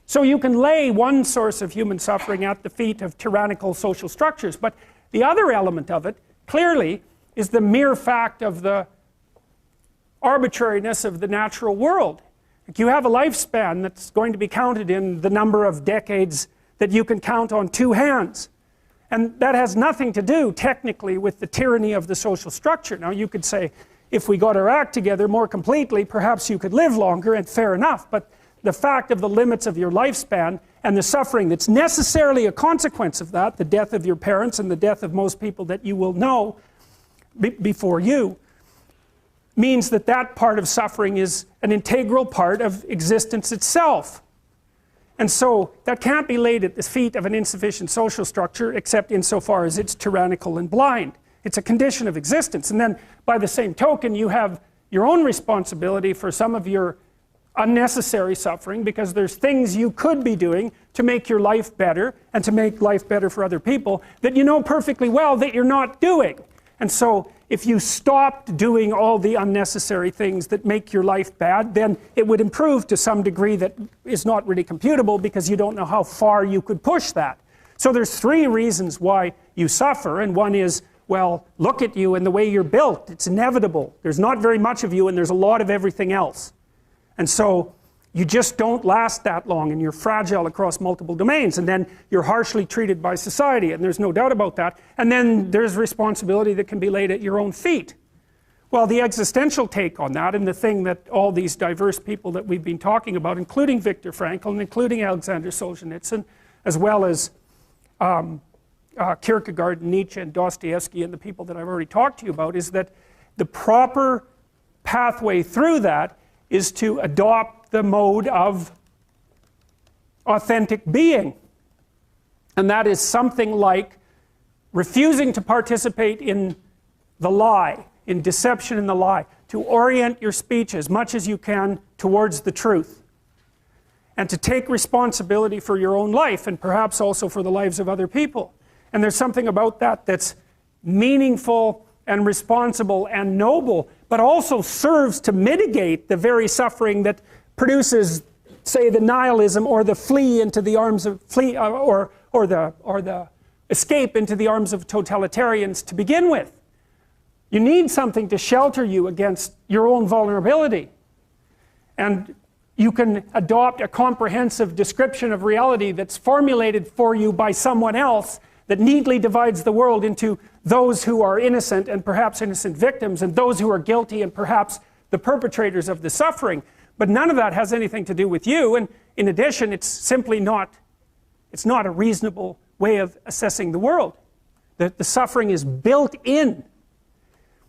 So you can lay one source of human suffering at the feet of tyrannical social structures, but the other element of it, clearly, is the mere fact of the arbitrariness of the natural world. Like, you have a lifespan that's going to be counted in the number of decades that you can count on two hands. And that has nothing to do, technically, with the tyranny of the social structure. Now, you could say, if we got our act together more completely, perhaps you could live longer, and fair enough, but the fact of the limits of your lifespan and the suffering that's necessarily a consequence of that, the death of your parents and the death of most people that you will know before you, means that that part of suffering is an integral part of existence itself. And so that can't be laid at the feet of an insufficient social structure, except insofar as it's tyrannical and blind. It's a condition of existence. And then by the same token, you have your own responsibility for some of your unnecessary suffering, because there's things you could be doing to make your life better and to make life better for other people that you know perfectly well that you're not doing. And so if you stopped doing all the unnecessary things that make your life bad, then it would improve to some degree that is not really computable, because you don't know how far you could push that. So there's three reasons why you suffer, and one is, well, look at you and the way you're built. It's inevitable. There's not very much of you and there's a lot of everything else. And so you just don't last that long, and you're fragile across multiple domains, and then you're harshly treated by society, and there's no doubt about that. And then there's responsibility that can be laid at your own feet. Well, the existential take on that, and the thing that all these diverse people that we've been talking about, including Viktor Frankl and including Alexander Solzhenitsyn, as well as Kierkegaard, Nietzsche, and Dostoevsky, and the people that I've already talked to you about, is that the proper pathway through that is to adopt the mode of authentic being. And that is something like refusing to participate in the lie, in deception and the lie, to orient your speech as much as you can towards the truth, and to take responsibility for your own life, and perhaps also for the lives of other people. And there's something about that that's meaningful and responsible and noble, but also serves to mitigate the very suffering that produces, say, the nihilism or the flee into the arms of or the escape into the arms of totalitarians to begin with. You need something to shelter you against your own vulnerability. And you can adopt a comprehensive description of reality that's formulated for you by someone else, that neatly divides the world into those who are innocent and perhaps innocent victims, and those who are guilty and perhaps the perpetrators of the suffering. But none of that has anything to do with you, and in addition, it's simply not a reasonable way of assessing the world. The suffering is built in